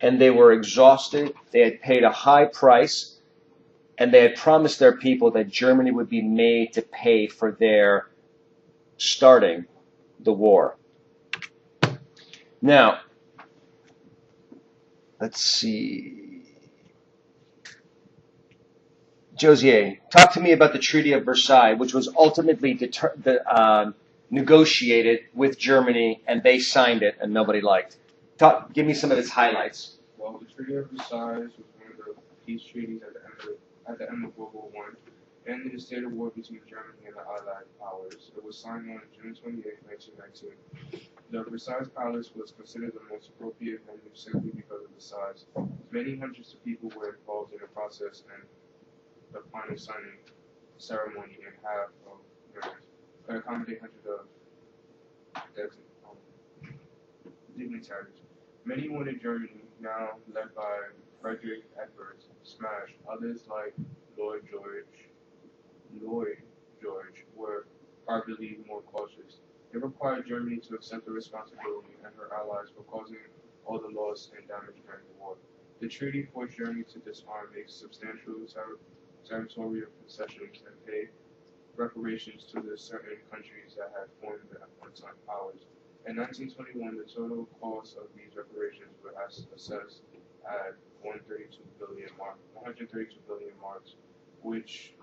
and they were exhausted, they had paid a high price, and they had promised their people that Germany would be made to pay for their starting the war. Now, let's see. Josier, talk to me about the Treaty of Versailles, which was ultimately negotiated with Germany, and they signed it, and nobody liked. Give me some of its highlights. Well, the Treaty of Versailles was one of the peace treaties at the end of World War I, ending the state of war between Germany and the Allied powers. It was signed on June 28, 1919. The Versailles Palace was considered the most appropriate venue simply because of the size. Many hundreds of people were involved in the process, and the final signing ceremony in half of could accommodate hundreds of dignitaries. Many wanted Germany, now led by Frederick Edwards, smashed. Others like Lloyd George were arguably more cautious. It required Germany to accept the responsibility and her allies for causing all the loss and damage during the war. The treaty forced Germany to disarm, make substantial territorial concessions, and pay reparations to the certain countries that had formed the once-time powers. In 1921, the total cost of these reparations were assessed at 132 billion marks, which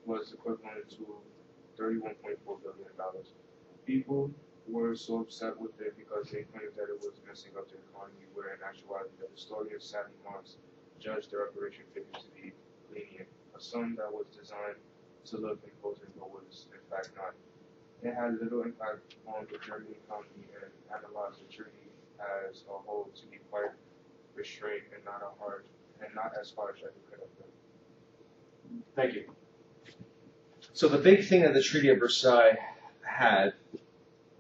was equivalent to $31.4 billion. People were so upset with it because they claimed that it was messing up their economy, where in actuality the historian Sally Marks judged the reparation figures to be lenient, a sum that was designed to look imposing but was in fact not. It had little impact on the German economy and analyzed the treaty as a whole to be quite restrained and not as harsh as it could have been. Thank you. So the big thing that the Treaty of Versailles had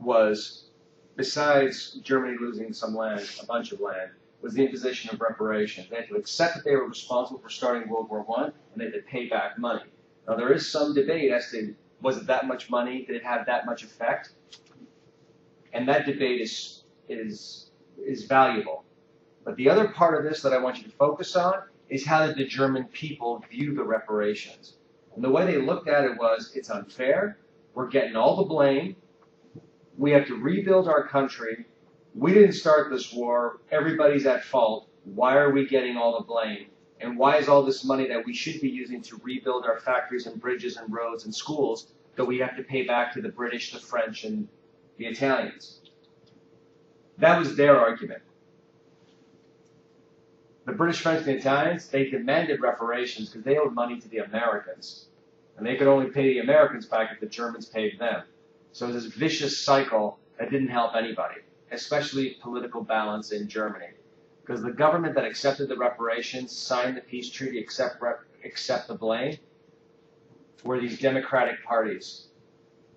was, besides Germany losing some land, a bunch of land, was the imposition of reparations. They had to accept that they were responsible for starting World War I, and they had to pay back money. Now there is some debate as to, was it that much money? Did it have that much effect? And that debate is valuable. But the other part of this that I want you to focus on is how did the German people view the reparations. And the way they looked at it was, it's unfair, we're getting all the blame, we have to rebuild our country, we didn't start this war, everybody's at fault, why are we getting all the blame? And why is all this money that we should be using to rebuild our factories and bridges and roads and schools that we have to pay back to the British, the French, and the Italians? That was their argument. The British, French, and the Italians, they demanded reparations because they owed money to the Americans. And they could only pay the Americans back if the Germans paid them. So it was this vicious cycle that didn't help anybody, especially political balance in Germany. Because the government that accepted the reparations, signed the peace treaty, accept the blame, were these democratic parties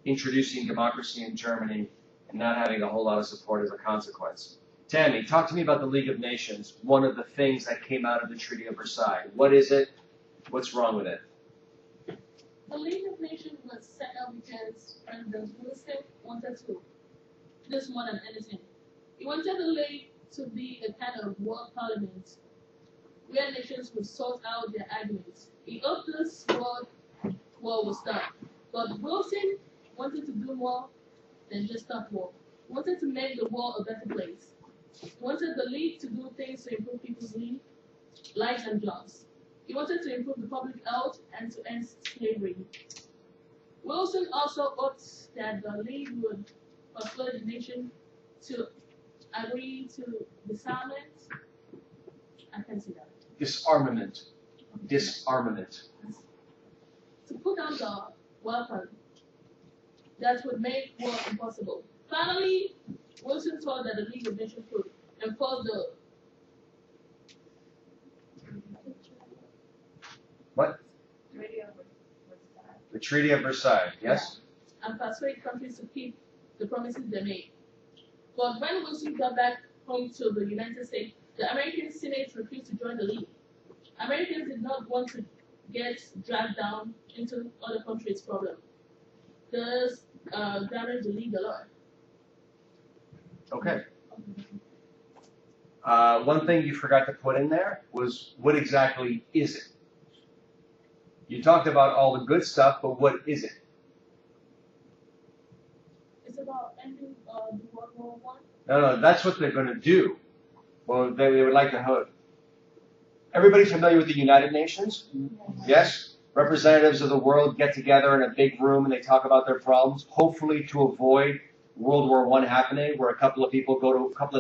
introducing democracy in Germany and not having a whole lot of support as a consequence. Tammy, talk to me about the League of Nations, one of the things that came out of the Treaty of Versailles. What is it? What's wrong with it? The League of Nations was set up because President Wilson wanted to do more than anything. He wanted the League to be a kind of world parliament where nations would sort out their arguments. He hoped this world war would stop. But Wilson wanted to do more than just stop war. He wanted to make the world a better place. He wanted the League to do things to improve people's lives and jobs. He wanted to improve the public health and to end slavery. Wilson also hoped that the League would persuade the nation to agree to disarmament. I can see that. Disarmament. Disarmament. To put down the weapon that would make war impossible. Finally, Wilson thought that the League of Nations could enforce the What? The Treaty of Versailles, yes? and persuade countries to keep the promises they made. But when Wilson got back home to the United States, the American Senate refused to join the League. Americans did not want to get dragged down into other countries' problems. This damaged the League a lot. Okay. One thing you forgot to put in there was, what exactly is it? You talked about all the good stuff, but what is it? It's about ending the World War I. No, that's what they're going to do. Well, they would like to hope. Everybody's familiar with the United Nations? Yes? Representatives of the world get together in a big room and they talk about their problems, hopefully to avoid World War I happening, where a couple of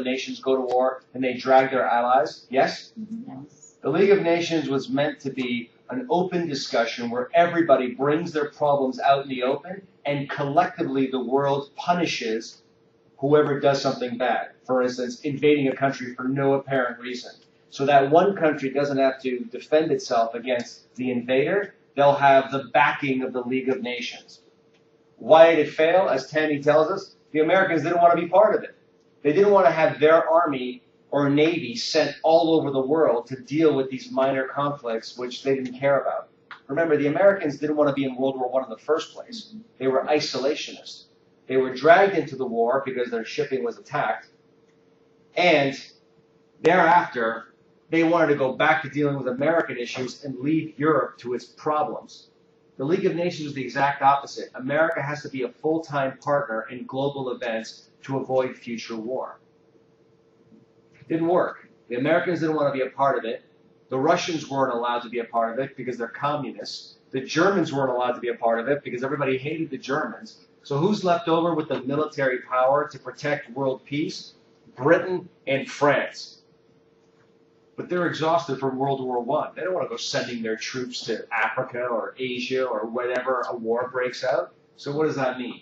nations go to war and they drag their allies. Yes? Yes. The League of Nations was meant to be an open discussion where everybody brings their problems out in the open and collectively the world punishes whoever does something bad. For instance, invading a country for no apparent reason. So that one country doesn't have to defend itself against the invader, they'll have the backing of the League of Nations. Why did it fail? As Tammy tells us, the Americans didn't want to be part of it. They didn't want to have their army or navy sent all over the world to deal with these minor conflicts which they didn't care about. Remember, the Americans didn't want to be in World War I in the first place. They were isolationists. They were dragged into the war because their shipping was attacked, and thereafter, they wanted to go back to dealing with American issues and leave Europe to its problems. The League of Nations was the exact opposite. America has to be a full-time partner in global events to avoid future war. Didn't work. The Americans didn't want to be a part of it. The Russians weren't allowed to be a part of it because they're communists. The Germans weren't allowed to be a part of it because everybody hated the Germans. So who's left over with the military power to protect world peace? Britain and France. But they're exhausted from World War I. They don't want to go sending their troops to Africa or Asia or wherever a war breaks out. So what does that mean?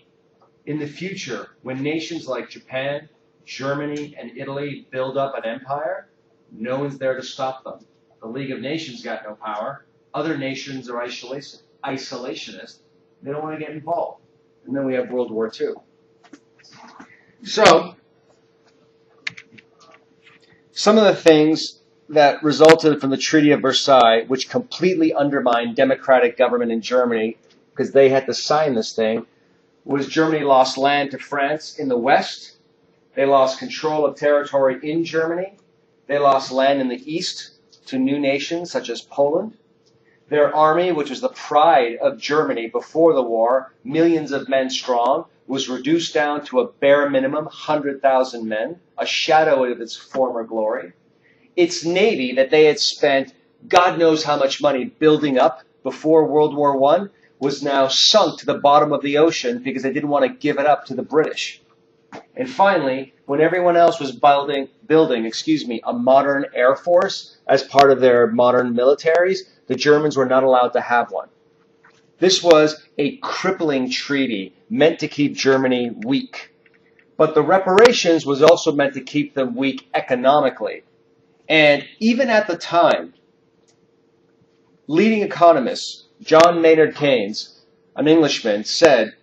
In the future, when nations like Japan, Germany, and Italy build up an empire, no one's there to stop them. The League of Nations got no power. Other nations are isolationist. They don't want to get involved. And then we have World War II. So, some of the things that resulted from the Treaty of Versailles, which completely undermined democratic government in Germany, because they had to sign this thing, was Germany lost land to France in the west. They lost control of territory in Germany. They lost land in the east to new nations such as Poland. Their army, which was the pride of Germany before the war, millions of men strong, was reduced down to a bare minimum, 100,000 men, a shadow of its former glory. Its navy that they had spent God knows how much money building up before World War I was now sunk to the bottom of the ocean because they didn't want to give it up to the British. And finally, when everyone else was building a modern air force as part of their modern militaries, the Germans were not allowed to have one. This was a crippling treaty meant to keep Germany weak. But the reparations was also meant to keep them weak economically. And even at the time, leading economists, John Maynard Keynes, an Englishman, said,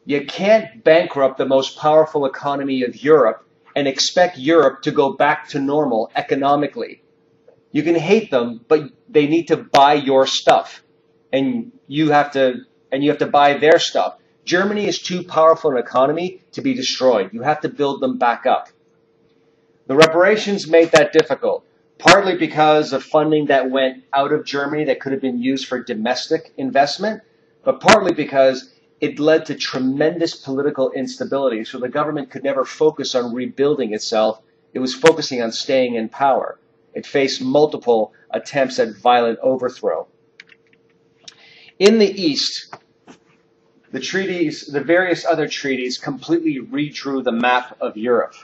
"You can't bankrupt the most powerful economy of Europe and expect Europe to go back to normal economically. You can hate them, but they need to buy your stuff, and you have to buy their stuff. Germany is too powerful an economy to be destroyed. You have to build them back up." The reparations made that difficult, partly because of funding that went out of Germany that could have been used for domestic investment, but partly because it led to tremendous political instability, so the government could never focus on rebuilding itself. It was focusing on staying in power. It faced multiple attempts at violent overthrow. In the East, the various other treaties completely redrew the map of Europe.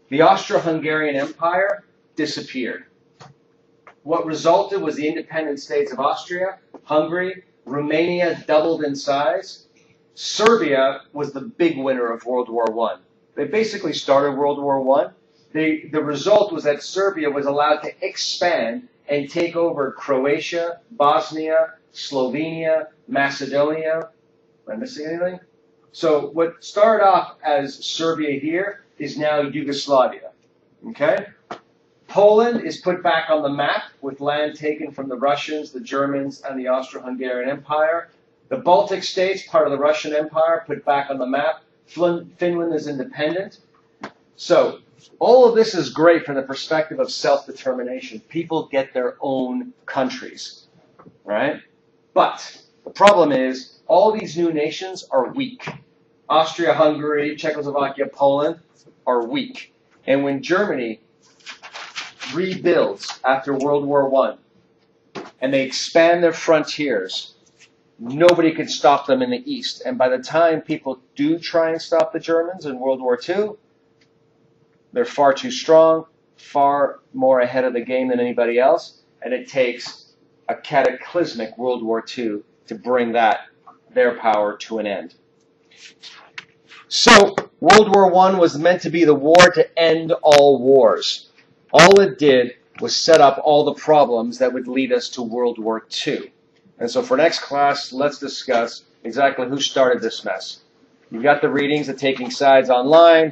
The Austro-Hungarian Empire disappeared. What resulted was the independent states of Austria, Hungary, Romania doubled in size. Serbia was the big winner of World War I. They basically started World War I. The result was that Serbia was allowed to expand and take over Croatia, Bosnia, Slovenia, Macedonia. Am I missing anything? So what started off as Serbia here is now Yugoslavia. Okay? Poland is put back on the map with land taken from the Russians, the Germans, and the Austro-Hungarian Empire. The Baltic states, part of the Russian Empire, put back on the map. Finland is independent. So all of this is great from the perspective of self-determination. People get their own countries, right? But the problem is all these new nations are weak. Austria, Hungary, Czechoslovakia, Poland are weak. And when Germany rebuilds after World War I and they expand their frontiers, nobody can stop them in the East. And by the time people do try and stop the Germans in World War II, they're far too strong, far more ahead of the game than anybody else, and it takes a cataclysmic World War II to bring their power to an end. So, World War I was meant to be the war to end all wars. All it did was set up all the problems that would lead us to World War II. And so for next class, let's discuss exactly who started this mess. You've got the readings of Taking Sides online.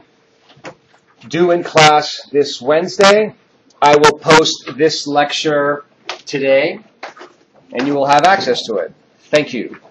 Due in class this Wednesday. I will post this lecture today, and you will have access to it. Thank you.